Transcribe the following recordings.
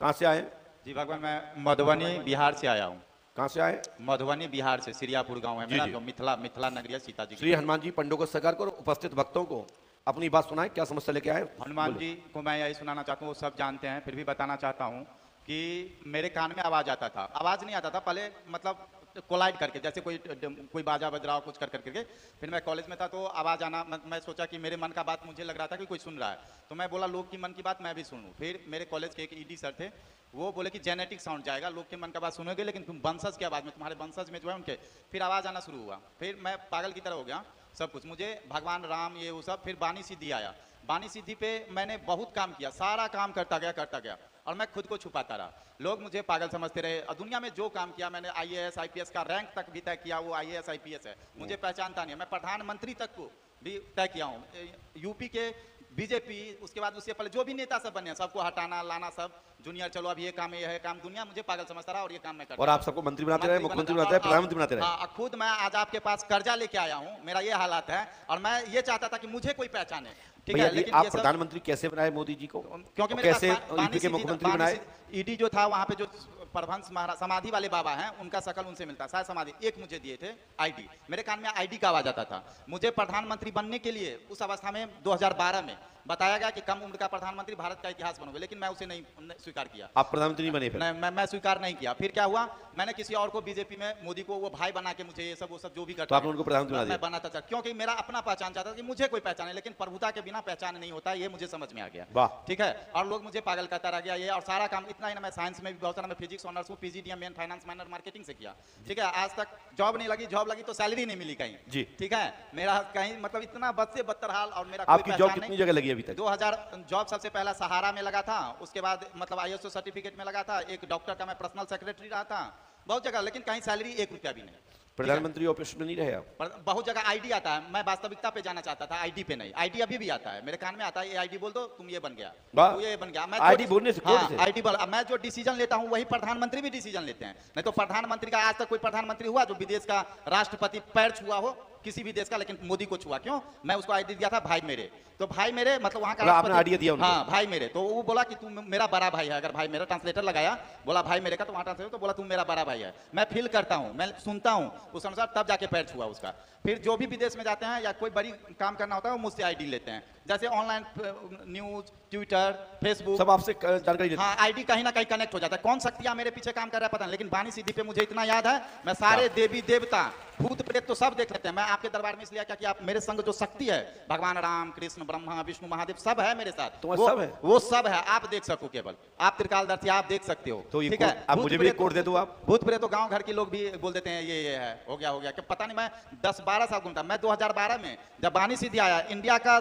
कहाँ से आए? जी भगवान, मैं मधुबनी बिहार से आया हूँ। कहाँ से आए? मधुबनी बिहार से, सिरियापुर गांव है जी, मेरा, जी। जो मिथिला नगरिया सीता जी श्री हनुमान जी पंडों को सकार करो, उपस्थित भक्तों को अपनी बात सुनाए, क्या समस्या लेके आए? हनुमान बोले। जी को मैं यही सुनाना चाहता हूँ, वो सब जानते हैं, फिर भी बताना चाहता हूँ कि मेरे कान में आवाज आता था, आवाज नहीं आता था पहले, मतलब कोलाइड करके, जैसे कोई बाजा बज रहा हो, कुछ कर करके। फिर मैं कॉलेज में था तो आवाज आना, मैं सोचा कि मेरे मन का बात मुझे लग रहा था कि कोई सुन रहा है, तो मैं बोला लोग की मन की बात मैं भी सुनूं। फिर मेरे कॉलेज के एक ईडी सर थे, वो बोले कि जेनेटिक साउंड जाएगा, लोग के मन का बात सुनोगे, लेकिन तुम वंशज की आवाज में, तुम्हारे वंशज में जो है उनके, फिर आवाज आना शुरू हुआ। फिर मैं पागल की तरह हो गया, सब कुछ मुझे भगवान राम ये वो सब। फिर बानी सिद्धि आया, बानी सिद्धि पे मैंने बहुत काम किया, सारा काम करता गया और मैं खुद को छुपाता रहा। लोग मुझे पागल समझते रहे, और दुनिया में जो काम किया मैंने, आईएएस आईपीएस का रैंक तक भी तय किया, वो आईएएस आईपीएस है, मुझे पहचानता नहीं है। मैं प्रधानमंत्री तक को भी तय किया हूँ, यूपी के बीजेपी, उसके बाद उससे पहले जो भी नेता सब बने, सबको हटाना लाना, सब जूनियर, चलो अब ये काम, ये है काम, दुनिया मुझे पागल समझता रहा और ये काम मैं करता। और आप सबको मंत्री बनाते रहे, मुख्यमंत्री बनाते रहे, प्रधानमंत्री बनाते रहे। हाँ, खुद मैं आज आपके पास कर्जा लेके आया हूँ, मेरा ये हालात है, और मैं ये चाहता था कि मुझे कोई पहचाने, ठीक है। लेकिन आप प्रधानमंत्री कैसे बनाए मोदी जी को? क्योंकि मेरे कैसे यूपी के मुख्यमंत्री बनाए? ईडी जो था वहाँ पे, जो परभंस महाराज समाधि वाले बाबा हैं, उनका शकल उनसे मिलता, शायद समाधि एक मुझे दिए थे आईडी, मेरे कान में आईडी का आवाज आता था। मुझे प्रधानमंत्री बनने के लिए उस अवस्था में 2012 में बताया गया कि कम उम्र का प्रधानमंत्री भारत का इतिहास बनोगे, लेकिन मैं उसे नहीं स्वीकार किया। आप प्रधानमंत्री नहीं बने? फिर मैं स्वीकार नहीं किया। फिर क्या हुआ, मैंने किसी और को बीजेपी में, मोदी को वो भाई बना के मुझे ये सब वो सब जो भी करता, तो आपने उनको प्रधानमंत्री बना दिया? मैं बनाता था, क्योंकि मेरा अपना पहचान चाहता था कि मुझे कोई पहचाने, लेकिन प्रभुता के बिना पहचान नहीं होता, ये मुझे समझ में आ गया। वाह, ठीक है। और लोग मुझे पागल करता रह गया ये, और सारा काम इतना ही ना, मैं साइंस में भी बहुत सारा, मैं फिजिक्स ऑनर्स हूँ, PGDM main finance minor marketing से किया, ठीक है। आज तक जॉब नहीं लगी, जॉब लगी तो सैलरी नहीं मिली कहीं जी, ठीक है। मेरा कहीं मतलब इतना बद से बदतर हाल, और मेरा आपकी जॉब कितनी जगह लगी अभी तक? 2000 जॉब सबसे पहला सहारा में लगा था, उसके बाद मतलब आईएसओ सर्टिफिकेट में लगा था, एक डॉक्टर का मैं पर्सनल सेक्रेटरी रहा था, बहुत जगह, लेकिन कहीं सैलरी 1 रुपया भी नहीं। प्रधानमंत्री ऑफिस में नहीं रहे आप? बहुत जगह आईडी आता है, मैं वास्तविकता पे जाना चाहता था, आईडी पे नहीं। आईडी अभी भी आता है मेरे कान में, आता है ये आईडी बोल दो, तुम ये बन गया, तू ये बन गया। मैं आईडी बोलने से, हाँ, आईडी बोल, मैं जो डिसीजन लेता हूँ वही प्रधानमंत्री भी डिसीजन लेते हैं। नहीं तो प्रधानमंत्री का आज तक कोई प्रधानमंत्री हुआ जो विदेश का राष्ट्रपति पैर छुआ हो किसी भी देश का, लेकिन मोदी को छुआ क्यों? मैं उसको आईडी दिया था भाई मेरे, तो भाई मेरे मतलब वहाँ का आपने आईडी दिया उनको? हाँ, भाई मेरे, तो वो बोला कि तू मेरा बड़ा भाई है। अगर भाई मेरा ट्रांसलेटर लगाया, बोला भाई मेरे का, तो वहाँ ट्रांसलेटर तो बोला तू मेरा बड़ा भाई है। मैं फील करता हूँ, मैं सुनता हूँ उस अनुसार, तब जाके पैर छुआ उसका। फिर जो भी विदेश में जाते हैं या कोई बड़ी काम करना होता है, वो मुझसे आईडी लेते हैं, जैसे ऑनलाइन न्यूज, ट्विटर, फेसबुक, सब आपसे जानकारी देते हैं। हाँ, आईडी कहीं ना कहीं कनेक्ट हो जाता है। कौन शक्तियां मेरे पीछे काम कर रहा है पता नहीं, लेकिन बानी सिद्धि पे मुझे इतना याद है, मैं सारे देवी देवता, भूत प्रेत तो सब देख लेते हैं। मैं आपके दरबार में इसलिए क्या कि आप मेरे संग जो शक्ति है, भगवान राम, कृष्ण, ब्रह्मा, विष्णु, महादेव सब है मेरे साथ। वो सब है, आप देख सको, केवल आप त्रिकालदर्शी, आप देख सकते हो। तो ठीक है, आप मुझे भी कोड दे दो। आप भूत प्रेत तो गांव घर के लोग भी बोल देते हैं ये है, हो गया कि पता नहीं। मैं 10-12 साल घूमता। मैं 2012 में जब बानी सिद्धि आया, इंडिया का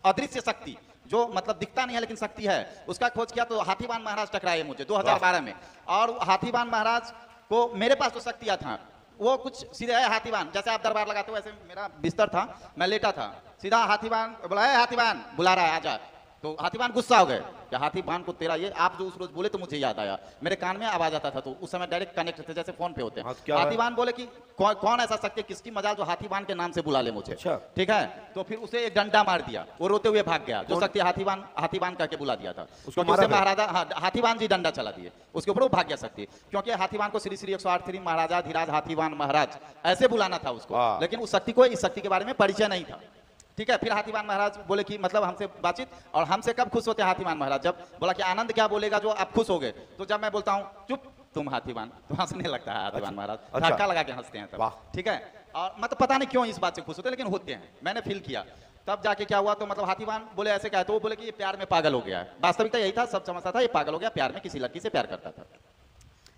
अदृश्य शक्ति जो मतलब दिखता नहीं है लेकिन शक्ति है, उसका खोज किया, तो हाथीवान महाराज टकराए मुझे 2012 में। और हाथीवान महाराज को, मेरे पास तो शक्तियां था, वो कुछ सीधे है हाथीवान, जैसे आप दरबार लगाते हो वैसे मेरा बिस्तर था, मैं लेटा था, सीधा हाथीवान बोला है, हाथीवान बुला रहा है आजा। तो हाथीवान गुस्सा हो गए कि हाथीवान को तेरा ये, आप जो उस रोज बोले तो मुझे याद आया, मेरे कान में आवाज आता था, तो उस समय डायरेक्ट कनेक्ट थे जैसे फोन पे होते हैं। हाथीवान बोले कि कौन ऐसा शक्ति, किसकी मजाल जो हाथीवान के नाम से बुला ले मुझे, ठीक है। तो फिर उसे एक डंडा मार दिया, वो रोते हुए भाग गया, जो शक्ति हाथीवान करके बुला दिया था उसको। महाराजा हाथीवान जी डंडा चला दिए उसके ऊपर, वो भाग गया शक्ति, क्योंकि हाथीवान को श्री श्री 108 श्री महाराजा धीराज हाथीवान महाराज ऐसे बुलाना था उसको, लेकिन उस शक्ति को, इस शक्ति के बारे में परिचय नहीं था, ठीक है। फिर हाथीवान महाराज बोले कि मतलब हमसे बातचीत, और हमसे कब खुश होते हैं हाथीवान महाराज? जब बोला कि आनंद क्या बोलेगा जो आप खुश हो गए, तो जब मैं बोलता हूँ चुप तुम हाथीवान, तो हंसने लगता है हाथीवान महाराज, धक्का लगा के हंसते हैं तब, ठीक है। और मतलब पता नहीं क्यों इस बात से खुश होते, लेकिन होते हैं, मैंने फील किया। तब जाके क्या हुआ, तो मतलब हाथीवान बोले ऐसे क्या है, तो वो बोले कि ये प्यार में पागल हो गया है। वास्तविकता यही था, सब समझता था ये पागल हो गया, प्यार में किसी लड़की से प्यार करता था,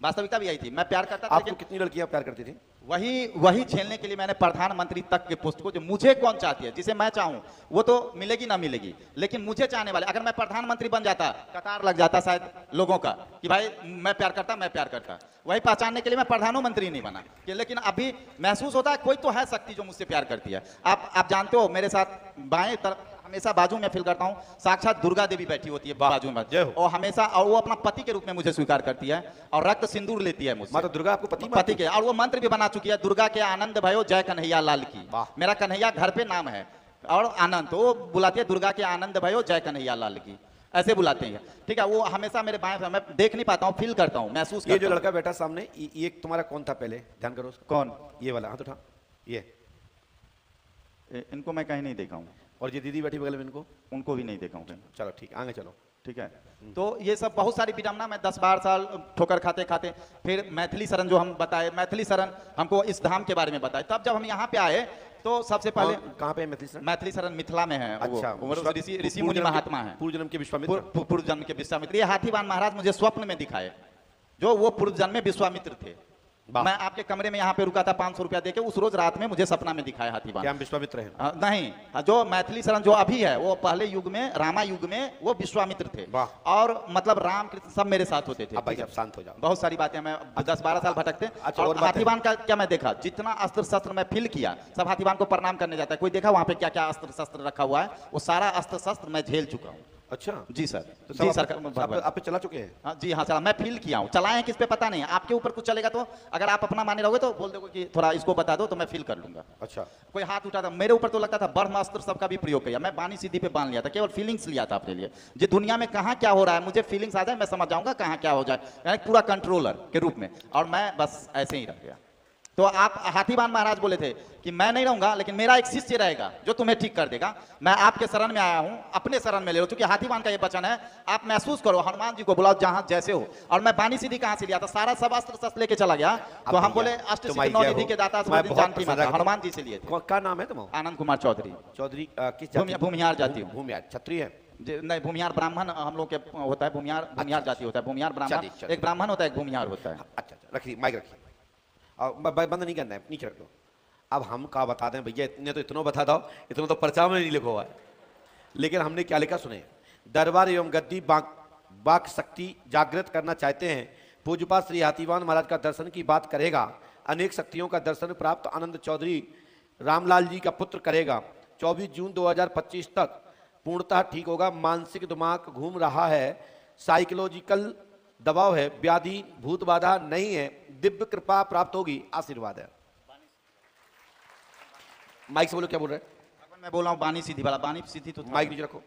वास्तविकता भी यही थी। मैं प्यार करता था। आपको कितनी लड़कियां प्यार करती थी? वही झेलने के लिए मैंने प्रधानमंत्री तक के पोस्ट को, जो मुझे कौन चाहती है, जिसे मैं चाहूं वो तो मिलेगी ना मिलेगी, लेकिन मुझे चाहने वाले, अगर मैं प्रधानमंत्री बन जाता, कतार लग जाता शायद लोगों का कि भाई मैं प्यार करता, वही पहचानने के लिए मैं प्रधानमंत्री नहीं बना। लेकिन अभी महसूस होता है कोई तो है शक्ति जो मुझसे प्यार करती है। आप जानते हो, मेरे साथ बाएं तरफ हमेशा बाजू में फील करता हूँ, साक्षात दुर्गा देवी बैठी होती है बाजू में, और हमेशा, और वो अपना पति के रूप में मुझे स्वीकार करती है, और रक्त सिंदूर लेती है मुझसे। माता दुर्गा आपको पति के, और वो मंत्र भी बना चुकी है, दुर्गा के आनंद भयो जय कन्हैया लाल की। मेरा कन्हैया घर पे नाम है, और आनंद, तो वो बुलाती है दुर्गा के आनंद भयो जय कन्हैया लाल की। ऐसे बुलाते हैं, ठीक है। वो हमेशा मेरे बाएं से, मैं देख नहीं पाता हूँ, फील करता हूँ, महसूस ये करता जो हूँ। लड़का बैठा सामने, ये तुम्हारा कौन था पहले, ध्यान करो उसका। कौन? ये वाला, हाथ उठा। ये इनको मैं कहीं नहीं देखा हूँ। और ये दीदी बैठी बगल में, इनको? उनको भी नहीं देखा हूँ कहीं। चलो ठीक, आगे चलो। ठीक है। तो ये सब बहुत सारी विडम्बना, मैं 10-12 साल ठोकर खाते खाते, फिर मैथिली शरण जो हम बताए, मैथिली शरण हमको इस धाम के बारे में बताए। तब जब हम यहाँ पे आए तो सबसे पहले, कहाँ पे है मैथिली शरण? मैथिली शरण मिथिला में है। अच्छा, वो ऋषि मुनि महात्मा है, पूर्व जन्म के विश्वामित्र। पूर्व जन्म के विश्वामित्र। ये हाथीवान महाराज मुझे स्वप्न में दिखाए, जो वो पूर्व जन्म में विश्वामित्र थे। मैं आपके कमरे में यहाँ पे रुका था 500 रुपया देके, उस रोज रात में मुझे सपना में दिखाया हाथीवान। क्या हम विश्वामित्र हैं? नहीं, जो मैथिली शरण जो अभी है, वो पहले युग में, रामा युग में वो विश्वामित्र थे। और मतलब राम कृष्ण सब मेरे साथ होते थे। अब भाई साहब शांत हो जाओ। बहुत सारी बातें, मैं 10-12 साल भटकते। अच्छा, और और बात है। हाथीवान का क्या मैं देखा, जितना अस्त्र शस्त्र मैं फील किया, सब हाथीवान को प्रणाम करने जाता है। कोई देखा वहां पे क्या क्या अस्त्र शस्त्र रखा हुआ है? वो सारा अस्त्र शस्त्र मैं झेल चुका हूँ। अच्छा जी सर। तो जी सर। आप पे चला चुके हैं? हाँ जी, हाँ चला, मैं फील किया हूँ। चलाए हैं किस पे पता नहीं है, आपके ऊपर कुछ चलेगा तो अगर आप अपना माने रहोगे तो बोल दोगे कि थोड़ा इसको बता दो, तो मैं फील कर लूंगा। अच्छा, कोई हाथ उठाता, मेरे ऊपर तो लगता था ब्रह्मास्त्र सबका भी प्रयोग किया। मैं बानी सीधी पे बांध लिया था, केवल फीलिंग्स लिया था अपने लिए। जी, दुनिया में कहाँ क्या हो रहा है मुझे फीलिंग्स आ जाए, मैं समझ जाऊंगा कहाँ क्या हो जाए, यानी पूरा कंट्रोलर के रूप में। और मैं बस ऐसे ही रह गया। तो आप हाथीवान महाराज बोले थे कि मैं नहीं रहूंगा, लेकिन मेरा एक शिष्य रहेगा जो तुम्हें ठीक कर देगा। मैं आपके शरण में आया हूं, अपने शरण में ले लो, क्योंकि हाथीवान का ये वचन है। आप महसूस करो, हनुमान जी को बुलाओ जहां जैसे हो। और मैं बानी सीधी कहां से लिया था, सारा सब अस्त्र शस्त्र लेके चला गया। तो हम बोले अष्ट सिद्धि नौ निधि के दाता जानकी माता, हनुमान जी से लिए थे। क्या नाम है तुम्हारा? आनंद कुमार चौधरी। चौधरी किस जाति? भूमिहार जाति हूँ। भूमिहार क्षत्रिय है? नहीं, भूमिहार ब्राह्मण हम लोग के होता है। भूमिहार जाति होता है, भूमिहार ब्राह्मण। एक ब्राह्मण होता है, एक भूमिहार होता है। अच्छा, रखिए माइक रखिए, और बंद नहीं करना है, नीचे रख लो। अब हम क्या बता दें भैया, इतने तो इतना बता दो, इतना तो पर्चा में नहीं लिखा हुआ है। लेकिन हमने क्या लिखा सुने। दरबार एवं गद्दी बाक शक्ति जागृत करना चाहते हैं, पूज्यपाद श्री हाथीवान महाराज का दर्शन की बात करेगा। अनेक शक्तियों का दर्शन प्राप्त आनंद चौधरी रामलाल जी का पुत्र करेगा। 24 जून 2025 तक पूर्णतः ठीक होगा। मानसिक दिमाग घूम रहा है, साइकोलॉजिकल दबाव है, व्याधि भूत बाधा नहीं है, दिव्य कृपा प्राप्त होगी, आशीर्वाद है। माइक से बोलो, क्या बोल रहे हैं? मैं बोल रहा हूँ बानी सीधी वाला। बानी सीधी तो माइक नीचे रखो।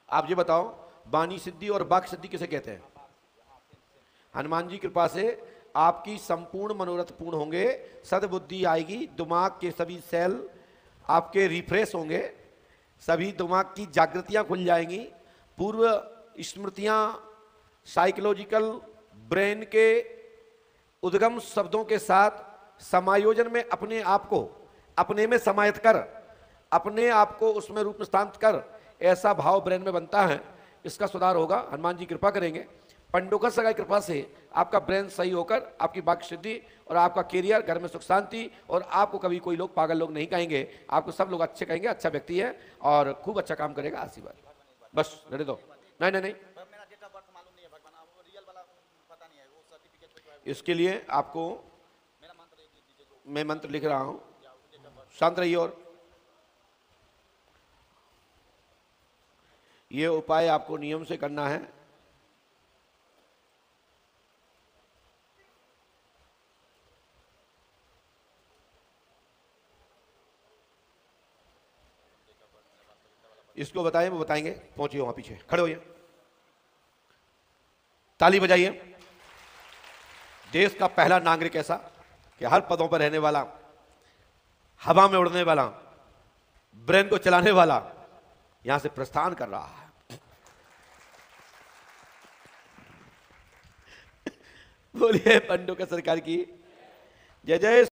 आप ये बताओ, बानी सिद्धि और बाक सिद्धि किसे कहते हैं? हनुमान जी कृपा से आपकी संपूर्ण मनोरथ पूर्ण होंगे, सद्बुद्धि आएगी, दिमाग के सभी सेल आपके रिफ्रेश होंगे, सभी दिमाग की जागृतियां खुल जाएंगी, पूर्व स्मृतियां साइकोलॉजिकल ब्रेन के उद्गम शब्दों के साथ समायोजन में अपने आप को अपने में समाहित कर, अपने आप को उसमें रूप स्थापित कर, ऐसा भाव ब्रेन में बनता है। इसका सुधार होगा, हनुमान जी कृपा करेंगे। पंडोकर सगाई कृपा से आपका ब्रेन सही होकर आपकी बाक सिद्धि और आपका कैरियर, घर में सुख शांति, और आपको कभी कोई लोग पागल लोग नहीं कहेंगे, आपको सब लोग अच्छे कहेंगे, अच्छा व्यक्ति है और खूब अच्छा काम करेगा, आशीर्वाद। बस रहने दो। नहीं नहीं नहीं, इसके लिए आपको मैं मंत्र लिख रहा हूं, शांत रहिए। और ये उपाय आपको नियम से करना है। इसको बताएं, वो बताएंगे। पहुंचिए वहां पीछे, खड़े होइए, ताली बजाइए। देश का पहला नागरिक ऐसा कि हर पदों पर रहने वाला, हवा में उड़ने वाला, ब्रेन को चलाने वाला, यहां से प्रस्थान कर रहा है। बोलिए पंडोकर सरकार की जय जय।